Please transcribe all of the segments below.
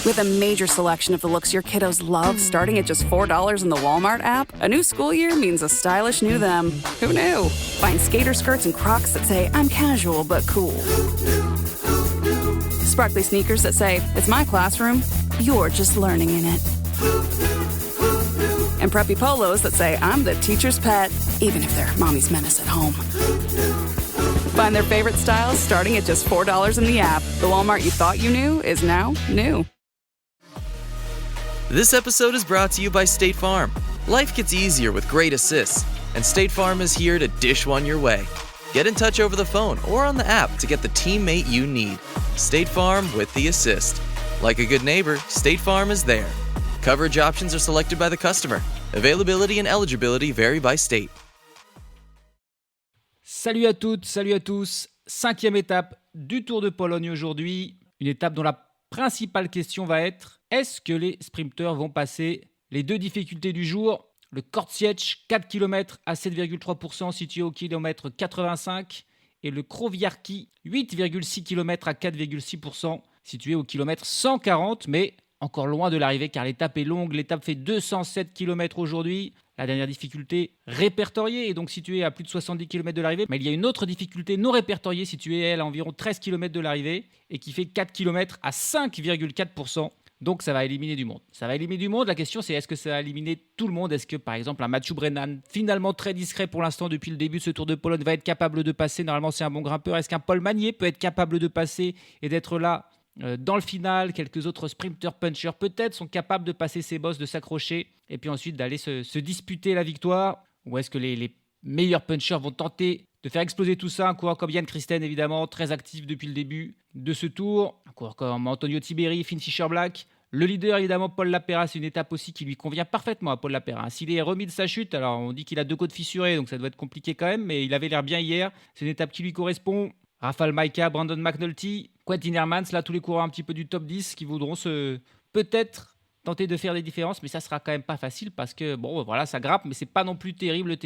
With a major selection of the looks your kiddos love starting at just $4 in the Walmart app, a new school year means a stylish new them. Who knew? Find skater skirts and Crocs that say, I'm casual but cool. Sparkly sneakers that say, it's my classroom, you're just learning in it. And preppy polos that say, I'm the teacher's pet, even if they're mommy's menace at home. Find their favorite styles starting at just $4 in the app. The Walmart you thought you knew is now new. This episode is brought to you by State Farm. Life gets easier with great assists, and State Farm is here to dish one your way. Get in touch over the phone or on the app to get the teammate you need. State Farm with the assist. Like a good neighbor, State Farm is there. Coverage options are selected by the customer. Availability and eligibility vary by state. Salut à toutes, salut à tous. 5e étape du Tour de Pologne aujourd'hui. Une étape dont la principale question va être: est-ce que les sprinteurs vont passer les deux difficultés du jour? Le Kortsiec, 4 km à 7,3% situé au kilomètre 85, et le Krowiarki, 8,6 km à 4,6% situé au kilomètre 140, mais encore loin de l'arrivée car l'étape est longue. L'étape fait 207 km aujourd'hui. La dernière difficulté répertoriée est donc située à plus de 70 km de l'arrivée. Mais il y a une autre difficulté non répertoriée située, elle, à environ 13 km de l'arrivée et qui fait 4 km à 5,4%. Donc ça va éliminer du monde. Ça va éliminer du monde. La question c'est, est-ce que ça va éliminer tout le monde? Est-ce que par exemple un Mathieu Brennan, finalement très discret pour l'instant depuis le début de ce Tour de Pologne, va être capable de passer? Normalement c'est un bon grimpeur. Est-ce qu'un Paul Magnier peut être capable de passer et d'être là dans le final? Quelques autres sprinters punchers peut-être sont capables de passer ces bosses, de s'accrocher et puis ensuite d'aller se disputer la victoire. Ou est-ce que les meilleurs punchers vont tenter de faire exploser tout ça? Un coureur comme Jan Christen, évidemment, très actif depuis le début de ce tour. Un coureur comme Antonio Tiberi, Finn Fischer-Black. Le leader, évidemment, Paul Lapera. C'est une étape aussi qui lui convient parfaitement à Paul Lapera. S'il est remis de sa chute, alors on dit qu'il a 2 côtes fissurées, donc ça doit être compliqué quand même, mais il avait l'air bien hier. C'est une étape qui lui correspond. Rafał Majka, Brandon McNulty, Quentin Hermans, là tous les coureurs un petit peu du top 10 qui voudront peut-être tenter de faire des différences, mais ça sera quand même pas facile parce que bon voilà, ça grappe, mais c'est pas non plus terrible.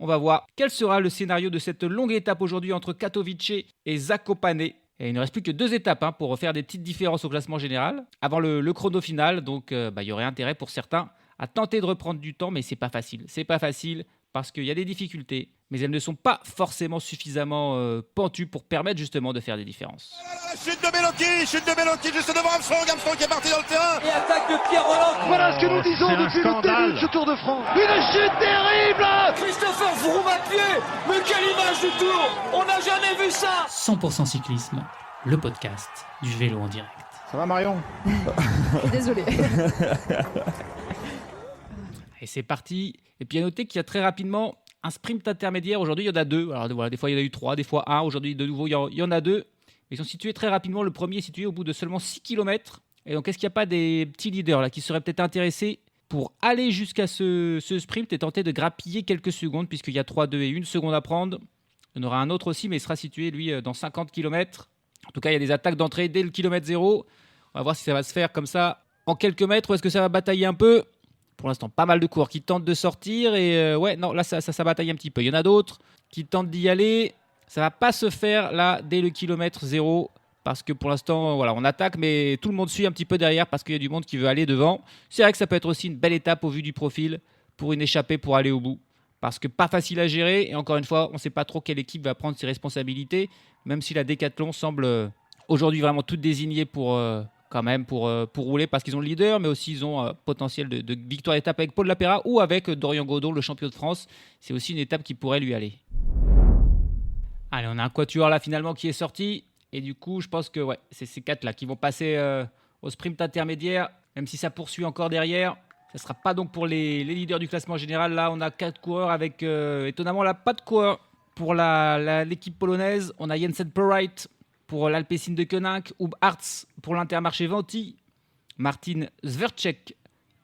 On va voir quel sera le scénario de cette longue étape aujourd'hui entre Katowice et Zakopane. Et il ne reste plus que 2 étapes pour faire des petites différences au classement général avant le chrono final, donc il y aurait intérêt pour certains à tenter de reprendre du temps, mais c'est pas facile parce qu'il y a des difficultés, mais elles ne sont pas forcément suffisamment pentues pour permettre justement de faire des différences. Chute de Bellocchi juste devant Armstrong qui est parti dans le terrain. Et attaque de Pierre Rolland. Voilà ce que nous disons depuis le début de ce Tour de France. Une chute terrible. Christopher Froome à pied. Mais quelle image du Tour. On n'a jamais vu ça. 100% cyclisme, le podcast du vélo en direct. Ça va Marion? Désolé. Et c'est parti. Et puis à noter qu'il y a très rapidement un sprint intermédiaire. Aujourd'hui, il y en a 2. Alors voilà, des fois, il y en a eu 3, des fois 1. Aujourd'hui, de nouveau, il y en a 2. Ils sont situés très rapidement. Le premier est situé au bout de seulement 6 km. Et donc, est-ce qu'il n'y a pas des petits leaders là qui seraient peut-être intéressés pour aller jusqu'à ce sprint et tenter de grappiller quelques secondes, puisqu'il y a 3, 2 et 1 seconde à prendre. Il y en aura un autre aussi, mais il sera situé, lui, dans 50 km. En tout cas, il y a des attaques d'entrée dès le kilomètre 0. On va voir si ça va se faire comme ça en quelques mètres ou est-ce que ça va batailler un peu. Pour l'instant, pas mal de coureurs qui tentent de sortir et là, ça bataille un petit peu. Il y en a d'autres qui tentent d'y aller. Ça va pas se faire là dès le kilomètre 0 parce que pour l'instant, voilà, on attaque, mais tout le monde suit un petit peu derrière parce qu'il y a du monde qui veut aller devant. C'est vrai que ça peut être aussi une belle étape au vu du profil pour une échappée pour aller au bout. Parce que pas facile à gérer et encore une fois, on ne sait pas trop quelle équipe va prendre ses responsabilités, même si la Decathlon semble aujourd'hui vraiment toute désignée pour rouler parce qu'ils ont le leader, mais aussi ils ont potentiel de victoire d'étape avec Paul Lapera ou avec Dorian Godon, le champion de France. C'est aussi une étape qui pourrait lui aller. Allez, on a un quatuor là finalement qui est sorti. Et du coup, je pense que c'est ces 4 là qui vont passer au sprint intermédiaire, même si ça poursuit encore derrière. Ça ne sera pas donc pour les leaders du classement général. Là, on a 4 coureurs avec, étonnamment, là, pas de coureurs pour l'équipe polonaise. On a Jensen Perreit pour l'Alpecin de Koninck, Hub Hartz pour l'Intermarché Venti, Martin Zverchek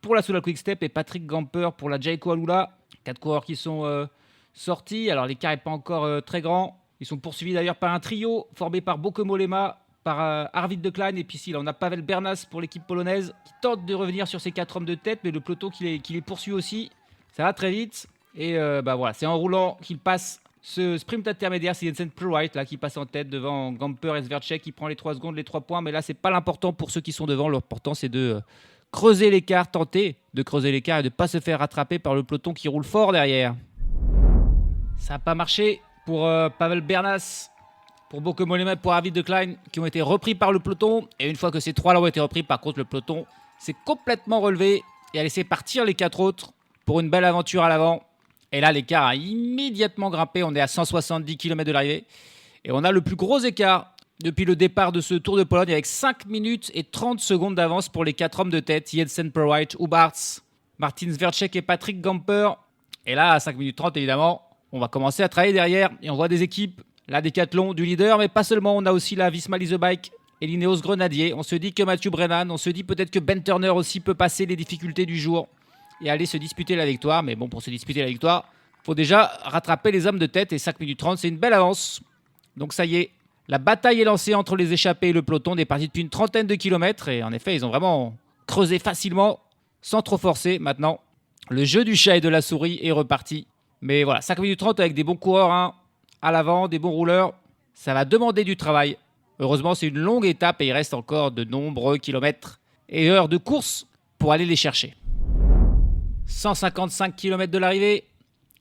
pour la Soudal Quick-Step et Patrick Gamper pour la Jayco Alula. 4 coureurs qui sont sortis. Alors l'écart n'est pas encore très grand. Ils sont poursuivis d'ailleurs par un trio formé par Bauke Mollema, par Arvid de Klein et puis ici là, on a Pavel Bernas pour l'équipe polonaise qui tente de revenir sur ces 4 hommes de tête, mais le peloton qui les poursuit aussi. Ça va très vite et voilà, c'est en roulant qu'ils passent Ce sprint intermédiaire, c'est Jensen Plowright là qui passe en tête devant Gamper et Sverchek qui prend les 3 secondes, les 3 points. Mais là, c'est pas l'important pour ceux qui sont devant. L'important, c'est de creuser l'écart, tenter de creuser l'écart et de ne pas se faire rattraper par le peloton qui roule fort derrière. Ça n'a pas marché pour Pavel Bernas, pour Bauke Mollema, pour Arvid de Klein qui ont été repris par le peloton. Et une fois que ces 3-là ont été repris, par contre, le peloton s'est complètement relevé et a laissé partir les 4 autres pour une belle aventure à l'avant. Et là, l'écart a immédiatement grimpé. On est à 170 km de l'arrivée. Et on a le plus gros écart depuis le départ de ce Tour de Pologne avec 5 minutes et 30 secondes d'avance pour les 4 hommes de tête. Jensen Plowright, Ubarts, Martin Sverchek et Patrick Gamper. Et là, à 5 minutes 30, évidemment, on va commencer à travailler derrière. Et on voit des équipes, la Decathlon du leader, mais pas seulement. On a aussi la Visma Lease Bike et l'Ineos Grenadier. On se dit que Mathieu Brennan, on se dit peut-être que Ben Turner aussi peut passer les difficultés du jour et aller se disputer la victoire. Mais bon, pour se disputer la victoire, il faut déjà rattraper les hommes de tête. Et 5 minutes 30, c'est une belle avance. Donc ça y est, la bataille est lancée entre les échappés et le peloton. On est parti depuis une trentaine de kilomètres. Et en effet, ils ont vraiment creusé facilement, sans trop forcer. Maintenant, le jeu du chat et de la souris est reparti. Mais voilà, 5 minutes 30 avec des bons coureurs à l'avant, des bons rouleurs. Ça va demander du travail. Heureusement, c'est une longue étape et il reste encore de nombreux kilomètres et heures de course pour aller les chercher. 155 km de l'arrivée.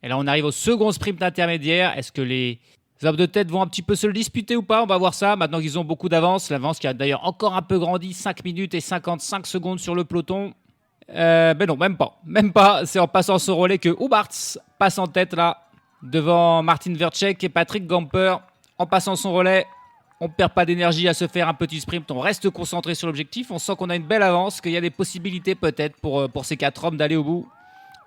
Et là, on arrive au second sprint intermédiaire. Est-ce que les hommes de tête vont un petit peu se le disputer ou pas? On va voir ça. Maintenant qu'ils ont beaucoup d'avance. L'avance qui a d'ailleurs encore un peu grandi. 5 minutes et 55 secondes sur le peloton. Ben non, même pas. Même pas. C'est en passant ce relais que Ubarts passe en tête là. Devant Martin Sverchek et Patrick Gamper. En passant son relais, on ne perd pas d'énergie à se faire un petit sprint. On reste concentré sur l'objectif. On sent qu'on a une belle avance, qu'il y a des possibilités peut-être pour ces 4 hommes d'aller au bout.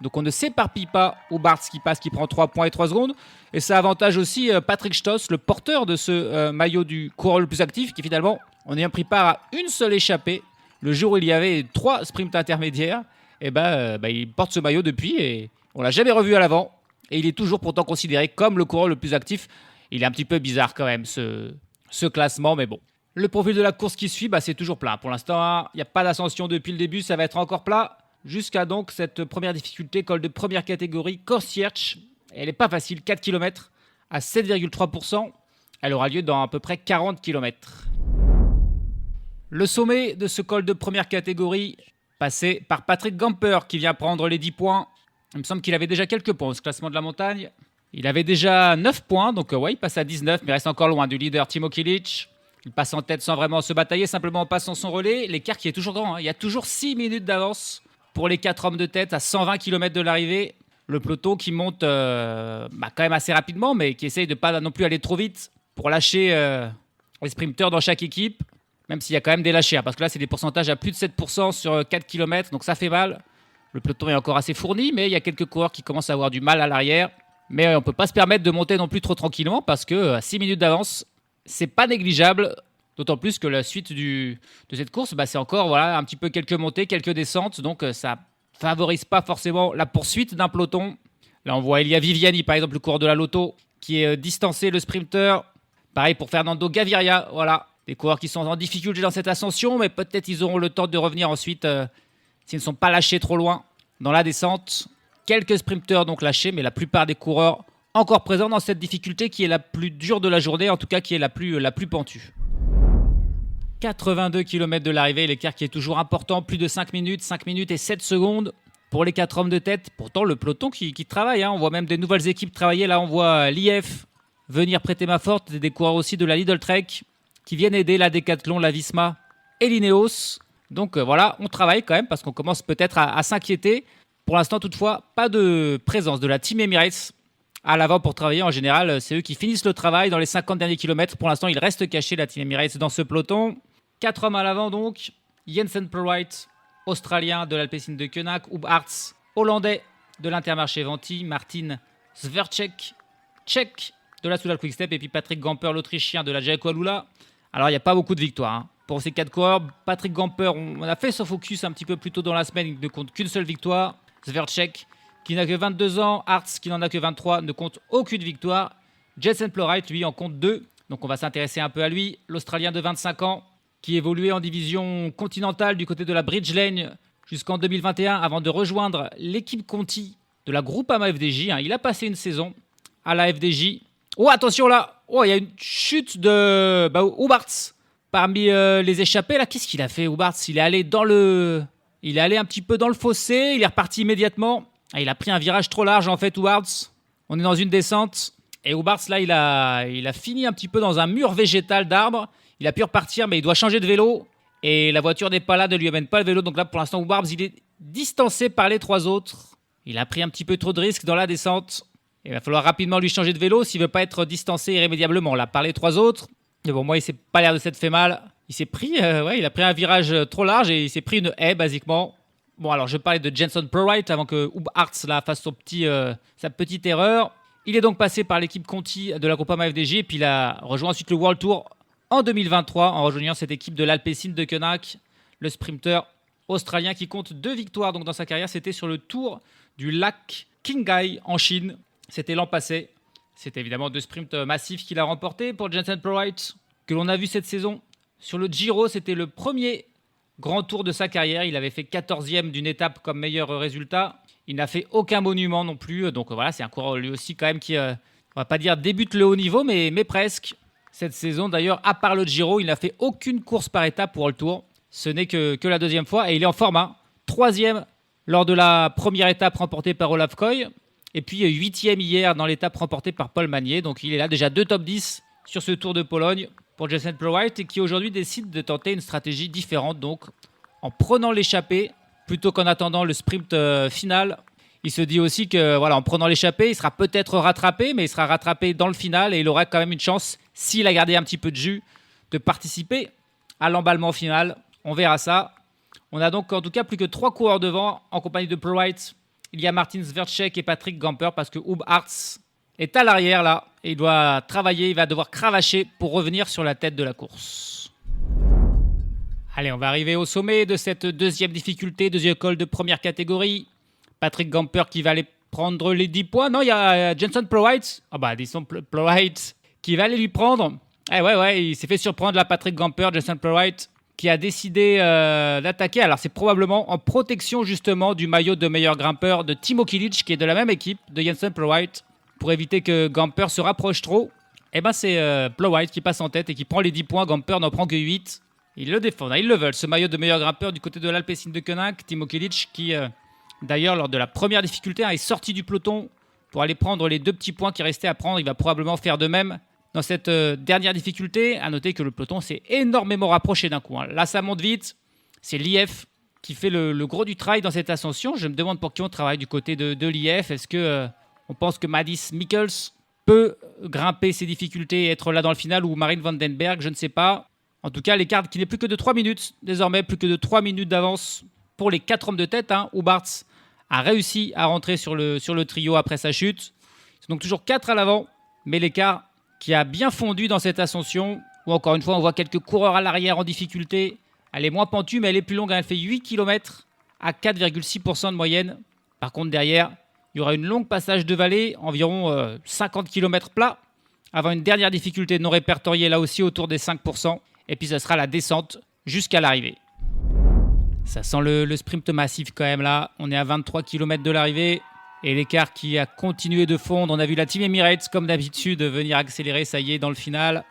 Donc on ne s'éparpille pas. Ubarts qui passe, qui prend 3 points et 3 secondes. Et ça avantage aussi Patrick Stoss, le porteur de ce maillot du coureur le plus actif, qui finalement, en ayant pris part à une seule échappée, le jour où il y avait 3 sprints intermédiaires, et il porte ce maillot depuis et on l'a jamais revu à l'avant. Et il est toujours pourtant considéré comme le coureur le plus actif. Il est un petit peu bizarre quand même ce classement, mais bon. Le profil de la course qui suit, c'est toujours plat. Pour l'instant, il n'y a pas d'ascension depuis le début, ça va être encore plat. Jusqu'à donc cette première difficulté, col de première catégorie, Korcierz. Elle n'est pas facile, 4 km à 7,3%. Elle aura lieu dans à peu près 40 km. Le sommet de ce col de première catégorie, passé par Patrick Gamper qui vient prendre les 10 points. Il me semble qu'il avait déjà quelques points au classement de la montagne. Il avait déjà 9 points, donc il passe à 19, mais il reste encore loin du leader Timo Kilic. Il passe en tête sans vraiment se batailler, simplement en passant son relais. L'écart qui est toujours grand, il y a toujours 6 minutes d'avance pour les 4 hommes de tête à 120 km de l'arrivée. Le peloton qui monte quand même assez rapidement, mais qui essaye de ne pas non plus aller trop vite pour lâcher les sprinteurs dans chaque équipe, même s'il y a quand même des lâchers, parce que là, c'est des pourcentages à plus de 7% sur 4 km, donc ça fait mal. Le peloton est encore assez fourni, mais il y a quelques coureurs qui commencent à avoir du mal à l'arrière. Mais on ne peut pas se permettre de monter non plus trop tranquillement parce que à 6 minutes d'avance, c'est pas négligeable. D'autant plus que la suite de cette course, c'est encore un petit peu quelques montées, quelques descentes. Donc ça favorise pas forcément la poursuite d'un peloton. Là, on voit Elia Viviani, par exemple, le coureur de la Lotto, qui est distancé, le sprinter. Pareil pour Fernando Gaviria. Voilà, des coureurs qui sont en difficulté dans cette ascension, mais peut-être ils auront le temps de revenir ensuite s'ils ne sont pas lâchés trop loin dans la descente. Quelques sprinteurs donc lâchés, mais la plupart des coureurs encore présents dans cette difficulté qui est la plus dure de la journée, en tout cas qui est la plus pentue. 82 km de l'arrivée, l'écart qui est toujours important, plus de 5 minutes et 7 secondes pour les 4 hommes de tête. Pourtant, le peloton qui travaille, on voit même des nouvelles équipes travailler. Là, on voit l'IF venir prêter main forte, des coureurs aussi de la Lidl Trek qui viennent aider la Decathlon, la Visma et l'Ineos. Donc on travaille quand même parce qu'on commence peut-être à s'inquiéter. Pour l'instant, toutefois, pas de présence de la Team Emirates à l'avant pour travailler. En général, c'est eux qui finissent le travail dans les 50 derniers kilomètres. Pour l'instant, il reste caché la Team Emirates dans ce peloton. 4 hommes à l'avant donc. Jensen Plowright, Australien de l'Alpecin de Koenig. Ubarts, Hollandais de l'Intermarché Venti. Martin Sverchek, Tchèque de la Soudal Quick-Step. Et puis Patrick Gamper, l'Autrichien de la Jayco Alula. Alors, il n'y a pas beaucoup de victoires. Pour ces 4 coureurs, Patrick Gamper, on a fait son focus un petit peu plus tôt dans la semaine. Il ne compte qu'une seule victoire. Sverchek, qui n'a que 22 ans. Hartz, qui n'en a que 23, ne compte aucune victoire. Jensen Plowright, lui, en compte 2. Donc on va s'intéresser un peu à lui. L'Australien de 25 ans, qui évoluait en division continentale du côté de la Bridge Lane jusqu'en 2021 avant de rejoindre l'équipe Conti de la Groupama FDJ. Il a passé une saison à la FDJ. Oh, attention là. Oh, il y a une chute de Houbarts parmi les échappés. Là, qu'est-ce qu'il a fait, Houbarts? Il est allé un petit peu dans le fossé. Il est reparti immédiatement. Il a pris un virage trop large, en fait, Houbarts. On est dans une descente. Et Houbarts, là, il a fini un petit peu dans un mur végétal d'arbres. Il a pu repartir, mais il doit changer de vélo. Et la voiture n'est pas là, ne lui amène pas le vélo. Donc là, pour l'instant, Houbarts, il est distancé par les 3 autres. Il a pris un petit peu trop de risques dans la descente. Il va falloir rapidement lui changer de vélo s'il ne veut pas être distancé irrémédiablement. Là, par les 3 autres. Mais bon, moi, il s'est pas l'air de s'être fait mal. Il s'est pris, il a pris un virage trop large et il s'est pris une haie, basiquement. Bon, alors, je parlais de Jenson Prowright avant que Houbarts là fasse sa petite erreur. Il est donc passé par l'équipe Conti de la Groupama FDJ et puis il a rejoint ensuite le World Tour en 2023 en rejoignant cette équipe de l'Alpecin de Koenig, le sprinter australien qui compte 2 victoires donc dans sa carrière. C'était sur le Tour du lac Qinghai en Chine. C'était l'an passé. C'était évidemment 2 sprints massifs qu'il a remporté pour Jenson Prowright que l'on a vu cette saison. Sur le Giro, c'était le premier grand tour de sa carrière. Il avait fait 14e d'une étape comme meilleur résultat. Il n'a fait aucun monument non plus. Donc voilà, c'est un coureur lui aussi quand même qui, on va pas dire débute le haut niveau, mais presque. Cette saison d'ailleurs, à part le Giro, il n'a fait aucune course par étape pour le Tour. Ce n'est que la 2e fois et il est en forme. 3e lors de la première étape remportée par Olaf Koy. Et puis 8e hier dans l'étape remportée par Paul Magnier. Donc il est là déjà 2 top 10 sur ce Tour de Pologne pour Jenson Prowright et qui aujourd'hui décide de tenter une stratégie différente. Donc en prenant l'échappée plutôt qu'en attendant le sprint final. Il se dit aussi que voilà, en prenant l'échappée, il sera peut-être rattrapé, mais il sera rattrapé dans le final et il aura quand même une chance, s'il a gardé un petit peu de jus, de participer à l'emballement final. On verra ça. On a donc en tout cas plus que 3 coureurs devant en compagnie de Prowright. Il y a Martin Sverchek et Patrick Gamper parce que Houbarts est à l'arrière là et il doit travailler, il va devoir cravacher pour revenir sur la tête de la course. Allez, on va arriver au sommet de cette 2e difficulté, 2e col de première catégorie. Patrick Gamper qui va aller prendre les 10 points. Non, il y a Jenson Prowright. Disons Prowright qui va aller lui prendre. Il s'est fait surprendre là, Patrick Gamper, Jenson Prowright qui a décidé d'attaquer. Alors, c'est probablement en protection justement du maillot de meilleur grimpeur de Timo Kilic qui est de la même équipe de Jenson Prowright pour éviter que Gamper se rapproche trop. C'est Prowright qui passe en tête et qui prend les 10 points. Gamper n'en prend que 8. Ils le défendent, ils le veulent. Ce maillot de meilleur grimpeur du côté de l'Alpecin de Koenig, Timo Kilic qui... D'ailleurs, lors de la première difficulté, est sorti du peloton pour aller prendre les 2 petits points qui restaient à prendre. Il va probablement faire de même dans cette dernière difficulté. À noter que le peloton s'est énormément rapproché d'un coup. Là, ça monte vite. C'est l'IF qui fait le gros du travail dans cette ascension. Je me demande pour qui on travaille du côté de l'IF. Est-ce qu'on pense que Mads Mikkels peut grimper ces difficultés et être là dans le final ou Marine Vandenberg? Je ne sais pas. En tout cas, l'écart qui n'est plus que de 3 minutes. Désormais, plus que de 3 minutes d'avance pour les 4 hommes de tête. Houbarts a réussi à rentrer sur le trio après sa chute. C'est donc toujours 4 à l'avant, mais l'écart qui a bien fondu dans cette ascension, où encore une fois on voit quelques coureurs à l'arrière en difficulté. Elle est moins pentue, mais elle est plus longue. Elle fait 8 km à 4,6% de moyenne. Par contre, derrière, il y aura une longue passage de vallée, environ 50 km plat, avant une dernière difficulté non répertoriée, là aussi autour des 5%. Et puis, ça sera la descente jusqu'à l'arrivée. Ça sent le sprint massif quand même là. On est à 23 km de l'arrivée. Et l'écart qui a continué de fondre. On a vu la Team Emirates, comme d'habitude, venir accélérer. Ça y est, dans le final.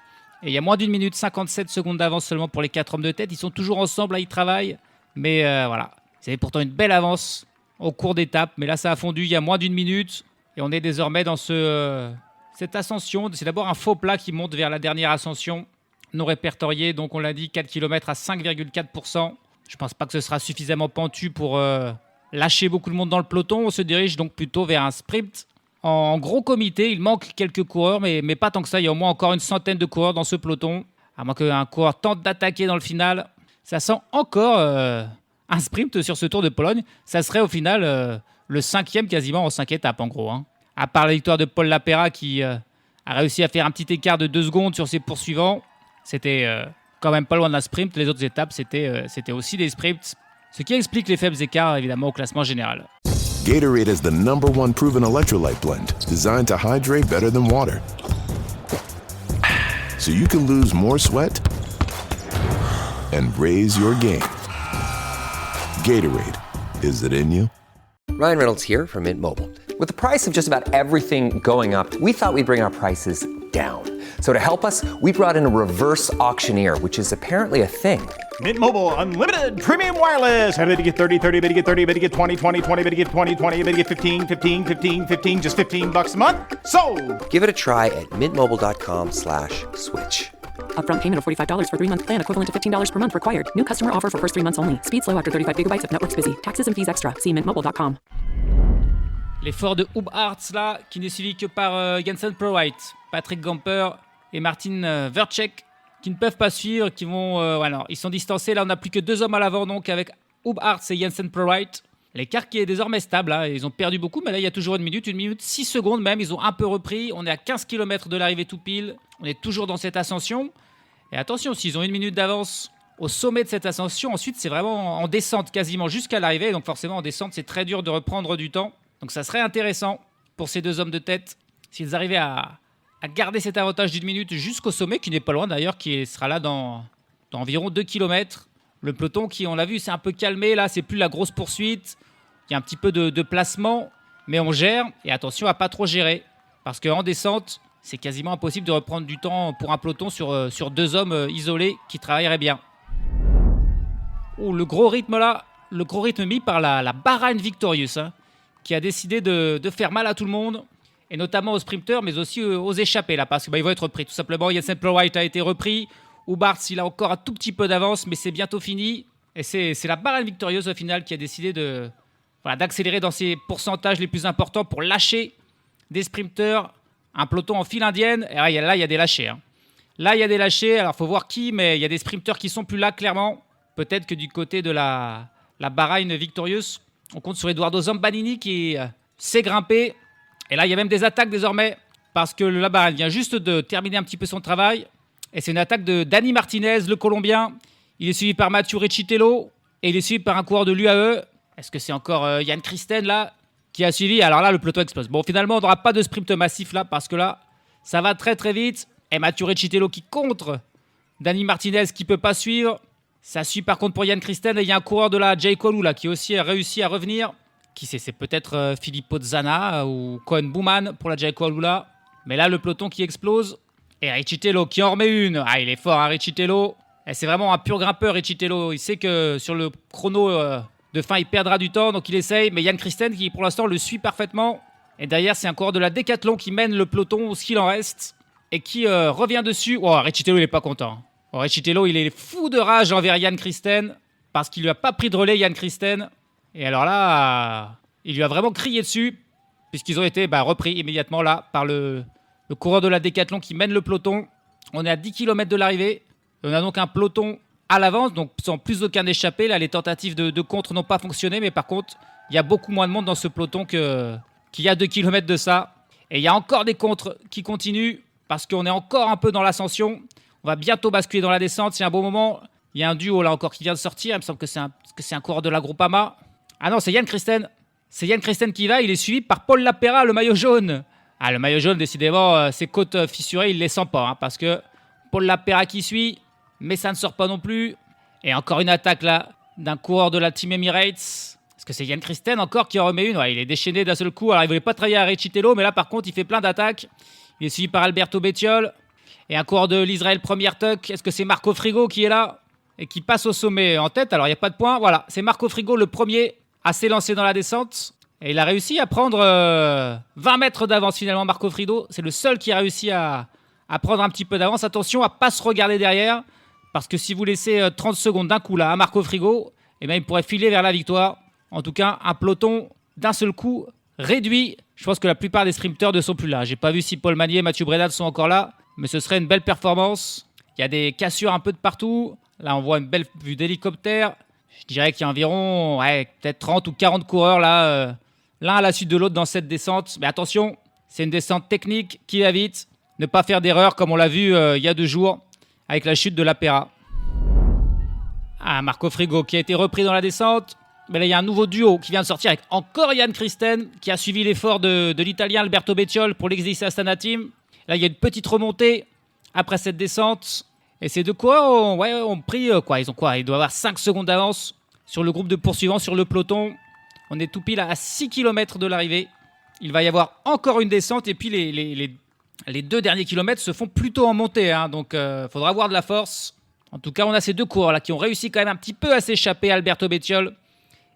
Et il y a moins d'1 minute, 57 secondes d'avance seulement pour les 4 hommes de tête. Ils sont toujours ensemble, là, ils travaillent. Mais voilà. Ils avaient pourtant une belle avance au cours d'étape. Mais là, ça a fondu. Il y a moins d'1 minute. Et on est désormais dans cette ascension. C'est d'abord un faux plat qui monte vers la dernière ascension non répertoriée. Donc, on l'a dit, 4 km à 5,4%. Je ne pense pas que ce sera suffisamment pentu pour lâcher beaucoup de monde dans le peloton. On se dirige donc plutôt vers un sprint. En gros comité, il manque quelques coureurs, mais pas tant que ça. Il y a au moins encore une centaine de coureurs dans ce peloton. À moins qu'un coureur tente d'attaquer dans le final. Ça sent encore un sprint sur ce Tour de Pologne. Ça serait au final le 5e quasiment en 5 étapes en gros. À part la victoire de Paul Lapera qui a réussi à faire un petit écart de 2 secondes sur ses poursuivants. C'était... quand même pas loin d'un sprint. Les autres étapes, c'était aussi des sprints. Ce qui explique les faibles écarts, évidemment, au classement général. Gatorade is the #1 proven electrolyte blend designed to hydrate better than water. So you can lose more sweat and raise your game. Gatorade, is it in you? Ryan Reynolds here from Mint Mobile. With the price of just about everything going up, we thought we'd bring our prices down. So to help us, we brought in a reverse auctioneer, which is apparently a thing. Mint Mobile Unlimited Premium Wireless. How to get 30, 30, bit to get 30, bit to get 20, 20, 20, bit to get 20, 20, bit to get 15, 15, 15, 15, just $15 a month? Sold! Give it a try at mintmobile.com/switch. Upfront payment of $45 for 3-month plan, equivalent to $15 per month required. New customer offer for first 3 months only. Speed slow after 35 gigabytes if network's busy. Taxes and fees extra. See mintmobile.com. L'effort de Hub Hartz là, qui n'est suivi que par Jensen Prowright, Patrick Gamper et Martin Vercek, qui ne peuvent pas suivre, qui vont, alors, ils sont distancés. Là, on n'a plus que 2 hommes à l'avant, donc avec Hub Hartz et Jensen Prowright. L'écart qui est désormais stable, là. Ils ont perdu beaucoup, mais là, il y a toujours 1 minute 6 secondes même. Ils ont un peu repris. On est à 15 km de l'arrivée tout pile. On est toujours dans cette ascension. Et attention, s'ils ont 1 minute d'avance au sommet de cette ascension, ensuite, c'est vraiment en descente quasiment jusqu'à l'arrivée. Donc forcément, en descente, c'est très dur de reprendre du temps. Donc ça serait intéressant pour ces 2 hommes de tête s'ils arrivaient à garder cet avantage d'1 minute jusqu'au sommet, qui n'est pas loin d'ailleurs, qui sera là dans environ 2 km. Le peloton qui, on l'a vu, s'est un peu calmé. Là, c'est plus la grosse poursuite. Il y a un petit peu de placement, mais on gère. Et attention à pas trop gérer, parce qu'en descente, c'est quasiment impossible de reprendre du temps pour un peloton sur 2 hommes isolés qui travailleraient bien. Oh, le gros rythme là, le gros rythme mis par la Bahrain Victorious, hein, qui a décidé de faire mal à tout le monde, et notamment aux sprinteurs, mais aussi aux échappés, là, parce qu'ils vont être repris, tout simplement. Jensen Prowright a été repris, Hub Hartz, il a encore un tout petit peu d'avance, mais c'est bientôt fini, et c'est la Bahrain Victorious, au final, qui a décidé d'accélérer dans ses pourcentages les plus importants pour lâcher des sprinteurs, un peloton en file indienne, et là, il y a des lâchés. Hein. Là, il y a des lâchés, alors il faut voir qui, mais il y a des sprinteurs qui sont plus là, clairement. Peut-être que du côté de la Bahrain Victorious, on compte sur Eduardo Zambanini qui s'est grimpé. Et là, il y a même des attaques désormais, parce que la Bahrain vient juste de terminer un petit peu son travail. Et c'est une attaque de Dani Martinez, le Colombien. Il est suivi par Mathieu Recitello, et il est suivi par un coureur de l'UAE. Est-ce que c'est encore Jan Christen là qui a suivi? Alors là, le peloton explose. Bon, finalement, on n'aura pas de sprint massif là, parce que là, ça va très très vite. Et Mathieu Recitello qui contre Dani Martinez qui ne peut pas suivre. Ça suit par contre pour Jan Christen. Et il y a un coureur de la J-Colou là qui aussi a réussi à revenir. Qui sait, c'est peut-être Filippo Zana ou Cohen Bouman pour la J-Colou là. Mais là, le peloton qui explose. Et Recitello qui en remet une. Ah, il est fort, hein, Recitello. Et c'est vraiment un pur grimpeur, Recitello. Il sait que sur le chrono de fin, il perdra du temps. Donc il essaye. Mais Jan Christen qui pour l'instant le suit parfaitement. Et derrière, c'est un coureur de la Decathlon qui mène le peloton, ce qu'il en reste. Et qui revient dessus. Oh, Recitello, il n'est pas content. Oh, Recitello, il est fou de rage envers Jan Christen. Parce qu'il lui a pas pris de relais, Jan Christen. Et alors là, il lui a vraiment crié dessus. Puisqu'ils ont été repris immédiatement là par le coureur de la Decathlon qui mène le peloton. On est à 10 km de l'arrivée. On a donc un peloton à l'avance, donc sans plus aucun échappé. Là, les tentatives de contre n'ont pas fonctionné. Mais par contre, il y a beaucoup moins de monde dans ce peloton qu'il y a 2 km de ça. Et il y a encore des contres qui continuent. Parce qu'on est encore un peu dans l'ascension. On va bientôt basculer dans la descente. C'est un bon moment. Il y a un duo là encore qui vient de sortir. Il me semble que c'est un coureur de la Groupama. Ah non, c'est Jan Christen. C'est Jan Christen qui va. Il est suivi par Paul Lapera, le maillot jaune. Ah, le maillot jaune, décidément, ses côtes fissurées, il ne les sent pas. Hein, parce que Paul Lapera qui suit. Mais ça ne sort pas non plus. Et encore une attaque là d'un coureur de la Team Emirates. Est-ce que c'est Jan Christen encore qui en remet une? Ouais, il est déchaîné d'un seul coup. Alors il ne voulait pas travailler à Recitello. Mais là par contre, il fait plein d'attaques. Il est suivi par Alberto Bettiol. Et un coureur de l'Israël Premier Tuck. Est-ce que c'est Marco Frigo qui est là et qui passe au sommet en tête? Alors, il n'y a pas de point. Voilà, c'est Marco Frigo, le premier à s'élancer dans la descente. Et il a réussi à prendre 20 mètres d'avance, finalement, Marco Frigo. C'est le seul qui a réussi à prendre un petit peu d'avance. Attention à ne pas se regarder derrière. Parce que si vous laissez 30 secondes d'un coup là à Marco Frigo, eh bien, il pourrait filer vers la victoire. En tout cas, un peloton d'un seul coup réduit. Je pense que la plupart des sprinteurs ne sont plus là. J'ai pas vu si Paul Magnier et Mathieu Bredal sont encore là. Mais ce serait une belle performance. Il y a des cassures un peu de partout. Là, on voit une belle vue d'hélicoptère. Je dirais qu'il y a environ peut-être 30 ou 40 coureurs là, l'un à la suite de l'autre dans cette descente. Mais attention, c'est une descente technique qui va vite. Ne pas faire d'erreur comme on l'a vu il y a 2 jours avec la chute de Lapera. Ah, Marco Frigo qui a été repris dans la descente. Mais là, il y a un nouveau duo qui vient de sortir avec encore Jan Christen qui a suivi l'effort de l'Italien Alberto Bettiol pour l'Exis Astana Team. Là, il y a une petite remontée après cette descente. Et ces 2 coureurs ont pris quoi? Ils ont quoi? Ils doivent avoir 5 secondes d'avance sur le groupe de poursuivants, sur le peloton. On est tout pile à 6 km de l'arrivée. Il va y avoir encore une descente et puis les 2 derniers kilomètres se font plutôt en montée. Donc faudra avoir de la force. En tout cas, on a ces 2 coureurs là qui ont réussi quand même un petit peu à s'échapper, Alberto Bettiol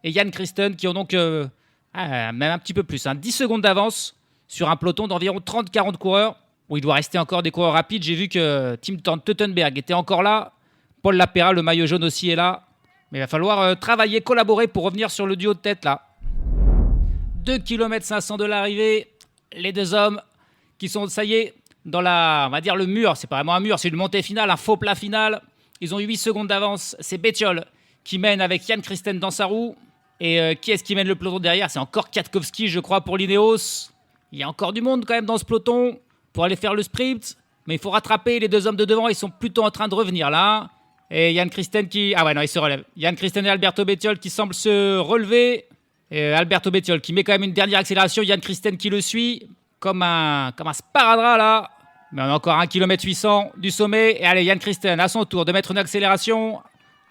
et Jan Christen, qui ont donc même un petit peu plus, 10 secondes d'avance sur un peloton d'environ 30-40 coureurs, où il doit rester encore des coureurs rapides. J'ai vu que Tim Teutenberg était encore là, Paul Lapera, le maillot jaune aussi est là, mais il va falloir travailler, collaborer pour revenir sur le duo de tête là. 2 km 500 de l'arrivée, les 2 hommes qui sont, ça y est, dans on va dire le mur, c'est pas vraiment un mur, c'est une montée finale, un faux plat final. Ils ont 8 secondes d'avance, c'est Bettiol qui mène avec Jan Christen dans sa roue. Et qui est-ce qui mène le peloton derrière? C'est encore Kwiatkowski, je crois, pour l'Ineos. Il y a encore du monde quand même dans ce peloton pour aller faire le sprint. Mais il faut rattraper les 2 hommes de devant. Ils sont plutôt en train de revenir là. Et Jan Christen qui... Ah ouais, non, il se relève. Jan Christen et Alberto Bettiol qui semblent se relever. Et Alberto Bettiol qui met quand même une dernière accélération. Jan Christen qui le suit comme un sparadrap là. Mais on a encore 1 km 800 du sommet. Et allez, Jan Christen à son tour de mettre une accélération.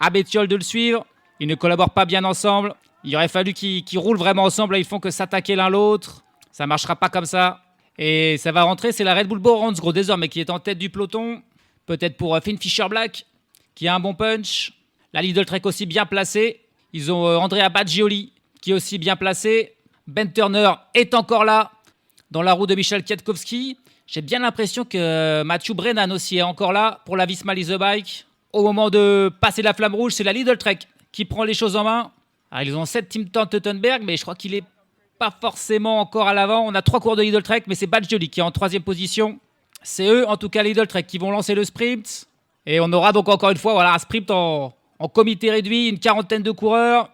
À Bettiol de le suivre. Ils ne collaborent pas bien ensemble. Il aurait fallu qu'ils roulent vraiment ensemble. Là, ils font que s'attaquer l'un l'autre. Ça ne marchera pas comme ça. Et ça va rentrer. C'est la Red Bull Bora Hansgrohe désormais qui est en tête du peloton. Peut-être pour Finn Fischer-Black qui a un bon punch. La Lidl Trek aussi bien placée. Ils ont Andrea Baggioli qui est aussi bien placé. Ben Turner est encore là dans la roue de Michał Kwiatkowski. J'ai bien l'impression que Mathieu Brennan aussi est encore là pour la Visma Lease Bike. Au moment de passer la flamme rouge, c'est la Lidl Trek qui prend les choses en main. Alors, ils ont 7 Tim Teutenberg, mais je crois qu'il n'est pas forcément encore à l'avant. On a 3 cours de Lidl Trek, mais c'est Baggioli qui est en 3e position. C'est eux, en tout cas Lidl Trek, qui vont lancer le sprint. Et on aura donc encore une fois un sprint en comité réduit, une 40aine de coureurs.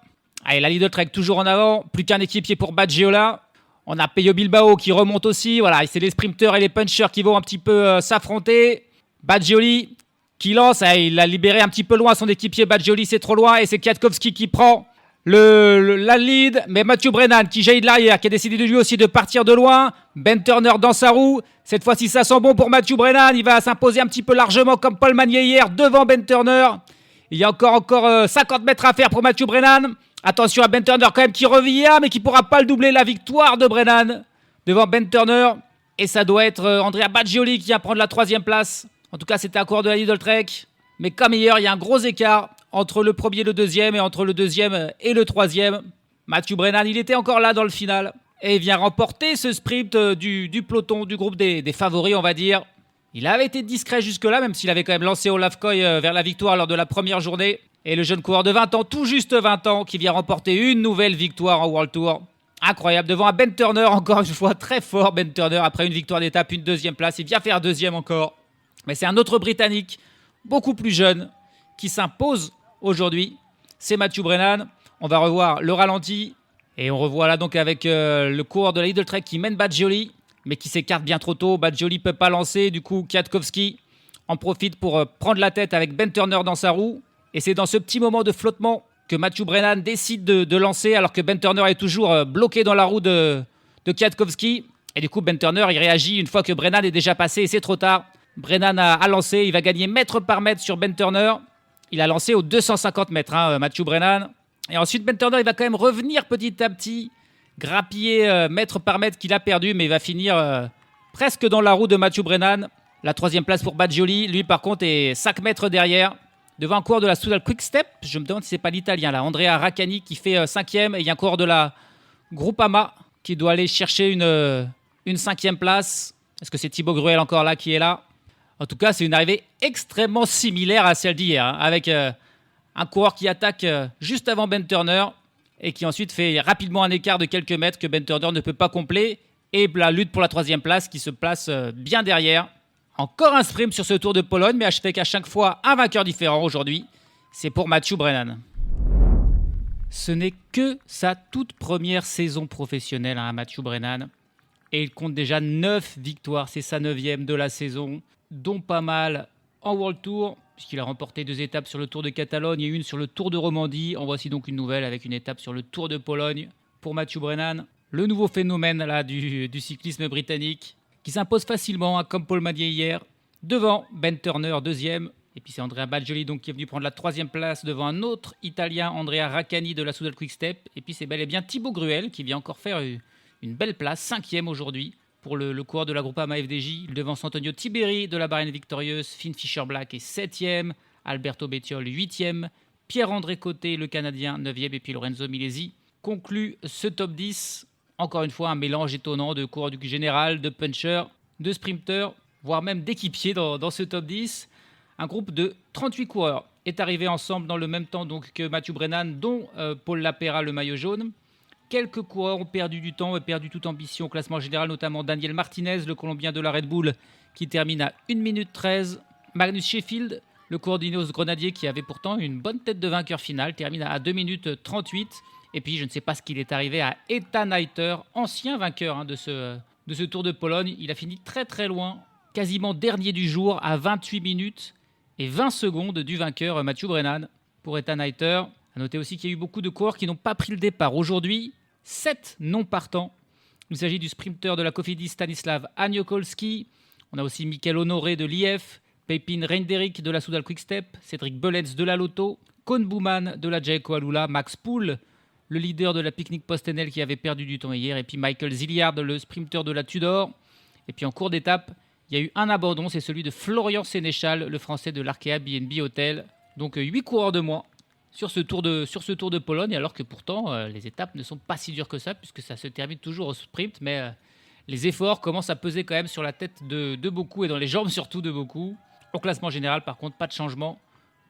Allez, la Lidl Trek toujours en avant, plus qu'un équipier pour Badgiola. On a Pello Bilbao qui remonte aussi. Voilà, c'est les sprinteurs et les punchers qui vont un petit peu s'affronter. Baggioli qui lance, il a libéré un petit peu loin son équipier. Baggioli, c'est trop loin et c'est Kwiatkowski qui prend la lead, mais Mathieu Brennan qui jaillit de l'arrière, qui a décidé de lui aussi de partir de loin. Ben Turner dans sa roue. Cette fois-ci, ça sent bon pour Mathieu Brennan. Il va s'imposer un petit peu largement comme Paul Magnier hier devant Ben Turner. Il y a encore 50 mètres à faire pour Mathieu Brennan. Attention à Ben Turner quand même qui revient, mais qui ne pourra pas le doubler. La victoire de Brennan devant Ben Turner. Et ça doit être Andrea Baggioli qui vient prendre la 3e place. En tout cas, c'était un coureur de la Lidl Trek. Mais comme hier, il y a un gros écart entre le premier et le 2e, et entre le 2e et le 3e. Mathieu Brennan, il était encore là dans le final. Et il vient remporter ce sprint du peloton, du groupe des favoris, on va dire. Il avait été discret jusque-là, même s'il avait quand même lancé Olaf Koy vers la victoire lors de la première journée. Et le jeune coureur de 20 ans, tout juste 20 ans, qui vient remporter une nouvelle victoire en World Tour. Incroyable, devant un Ben Turner, encore une fois, très fort Ben Turner, après une victoire d'étape, une 2e place. Il vient faire 2e encore. Mais c'est un autre Britannique, beaucoup plus jeune, qui s'impose aujourd'hui. C'est Mathieu Brennan. On va revoir le ralenti. Et on revoit là donc avec le coureur de la Lidl Trek qui mène Baggioli, mais qui s'écarte bien trop tôt. Baggioli ne peut pas lancer. Du coup, Kwiatkowski en profite pour prendre la tête avec Ben Turner dans sa roue. Et c'est dans ce petit moment de flottement que Mathieu Brennan décide de lancer, alors que Ben Turner est toujours bloqué dans la roue de Kwiatkowski. Et du coup, Ben Turner, il réagit une fois que Brennan est déjà passé et c'est trop tard. Brennan a lancé. Il va gagner mètre par mètre sur Ben Turner. Il a lancé aux 250 mètres, Mathieu Brennan. Et ensuite, Ben Turner, il va quand même revenir petit à petit, grappiller mètre par mètre qu'il a perdu, mais il va finir presque dans la roue de Mathieu Brennan. La 3e place pour Baggioli. Lui, par contre, est 5 mètres derrière, devant un coureur de la Soudal Quick Step. Je me demande si c'est pas l'italien, là. Andrea Raccani qui fait 5e. Et il y a un coureur de la Groupama qui doit aller chercher une 5e place. Est-ce que c'est Thibaut Gruel encore là qui est là? En tout cas, c'est une arrivée extrêmement similaire à celle d'hier, avec un coureur qui attaque juste avant Ben Turner et qui ensuite fait rapidement un écart de quelques mètres que Ben Turner ne peut pas combler, et la lutte pour la 3e place qui se place bien derrière. Encore un sprint sur ce Tour de Pologne, mais avec à chaque fois un vainqueur différent aujourd'hui. C'est pour Mathieu Brennan. Ce n'est que sa toute première saison professionnelle, Mathieu Brennan. Et il compte déjà 9 victoires, c'est sa 9e de la saison, dont pas mal en World Tour, puisqu'il a remporté 2 étapes sur le Tour de Catalogne et une sur le Tour de Romandie. En voici donc une nouvelle avec une étape sur le Tour de Pologne pour Mathieu Brennan. Le nouveau phénomène là, du cyclisme britannique, qui s'impose facilement, comme Paul Magnier hier, devant Ben Turner 2e Et puis c'est Andrea Baggioli donc, qui est venu prendre la 3e place devant un autre Italien, Andrea Raccani de la Soudal Quick-Step. Et puis c'est bel et bien Thibaut Gruel qui vient encore faire une belle place, 5e aujourd'hui pour le coureur de la Groupama FDJ. Il devance Antonio Tiberi de la Bahreïn Victorieuse, Finn Fischer-Black est 7e, Alberto Bettiol 8e, Pierre-André Côté, le Canadien, 9e, et puis Lorenzo Milesi conclut ce top 10. Encore une fois, un mélange étonnant de coureurs du général, de punchers, de sprinters, voire même d'équipiers dans ce top 10. Un groupe de 38 coureurs est arrivé ensemble dans le même temps donc, que Mathieu Brennan, dont Paul Lapera, le maillot jaune. Quelques coureurs ont perdu du temps et perdu toute ambition au classement général, notamment Daniel Martinez, le Colombien de la Red Bull, qui termine à 1 minute 13. Magnus Sheffield, le coureur d'Ineos Grenadier, qui avait pourtant une bonne tête de vainqueur finale, termine à 2 minutes 38. Et puis, je ne sais pas ce qu'il est arrivé à Ethan Hayter, ancien vainqueur de ce Tour de Pologne. Il a fini très très loin, quasiment dernier du jour, à 28 minutes et 20 secondes du vainqueur Mathieu Brennan pour Ethan Hayter. A noter aussi qu'il y a eu beaucoup de coureurs qui n'ont pas pris le départ. Aujourd'hui, 7 non partants. Il s'agit du sprinter de la Cofidis Stanislav Agnokolski. On a aussi Michael Honoré de l'IF, Pepin Reinderick de la Soudal Quick-Step, Cédric Belens de la Lotto, Koen Bouman de la Jayco Alula, Max Poole, le leader de la Picnic Post-NL qui avait perdu du temps hier, et puis Michael Zilliard, le sprinter de la Tudor. Et puis en cours d'étape, il y a eu un abandon, c'est celui de Florian Sénéchal, le français de l'Arkea BNB Hotel. Donc 8 coureurs de moins sur ce tour de Pologne, alors que pourtant les étapes ne sont pas si dures que ça, puisque ça se termine toujours au sprint, mais les efforts commencent à peser quand même sur la tête de beaucoup, et dans les jambes surtout de beaucoup. Au classement général, par contre, pas de changement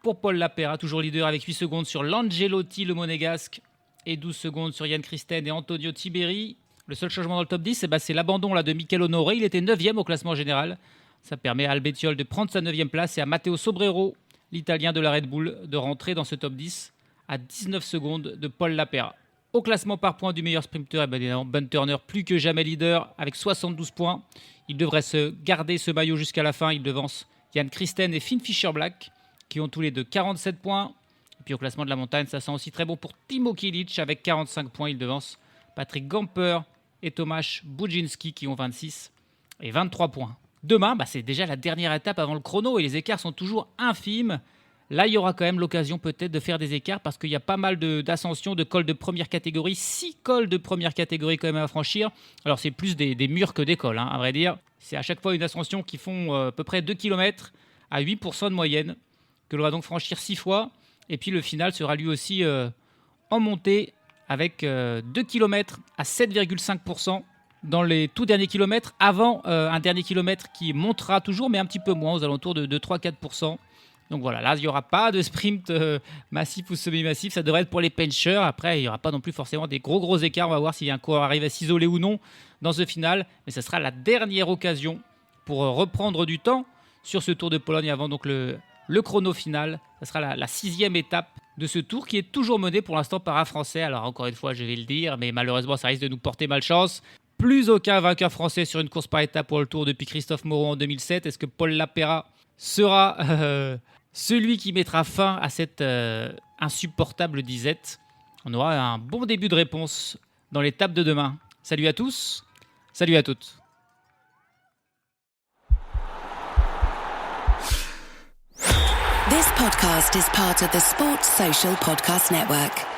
pour Paul Lapera, toujours leader avec 8 secondes sur Langelotti, le monégasque, et 12 secondes sur Yann Christen et Antonio Tiberi. Le seul changement dans le top 10, c'est l'abandon de Michael Honoré. Il était 9e au classement général. Ça permet à Albetiol de prendre sa 9e place et à Matteo Sobrero, l'Italien de la Red Bull, de rentrer dans ce top 10 à 19 secondes de Paul Lapera. Au classement par points du meilleur sprinter, Ben Turner plus que jamais leader avec 72 points. Il devrait se garder ce maillot jusqu'à la fin. Il devance Yann Christen et Finn Fischer-Black qui ont tous les deux 47 points. Et puis au classement de la montagne, ça sent aussi très bon pour Timo Kilic avec 45 points. Il devance Patrick Gamper et Tomasz Budzinski qui ont 26 et 23 points. Demain, c'est déjà la dernière étape avant le chrono et les écarts sont toujours infimes. Là, il y aura quand même l'occasion peut-être de faire des écarts parce qu'il y a pas mal d'ascensions, de cols de première catégorie. 6 cols de première catégorie quand même à franchir. Alors, c'est plus des murs que des cols, à vrai dire. C'est à chaque fois une ascension qui font à peu près 2 km à 8% de moyenne, que l'on va donc franchir 6 fois. Et puis, le final sera lui aussi en montée avec 2 km à 7,5% dans les tout derniers kilomètres, avant un dernier kilomètre qui montera toujours, mais un petit peu moins, aux alentours de 3-4%. Donc voilà, là, il n'y aura pas de sprint massif ou semi-massif. Ça devrait être pour les punchers. Après, il n'y aura pas non plus forcément des gros écarts. On va voir s'il y a un coureur arrive à s'isoler ou non dans ce final. Mais ce sera la dernière occasion pour reprendre du temps sur ce Tour de Pologne avant donc le chrono final. Ce sera la 6e étape de ce tour qui est toujours mené pour l'instant par un Français. Alors encore une fois, je vais le dire, mais malheureusement, ça risque de nous porter malchance. Plus aucun vainqueur français sur une course par étape pour le Tour depuis Christophe Moreau en 2007. Est-ce que Paul Lapera sera celui qui mettra fin à cette insupportable disette? On aura un bon début de réponse dans l'étape de demain. Salut à tous, salut à toutes. This podcast is part of the Sports Social Podcast Network.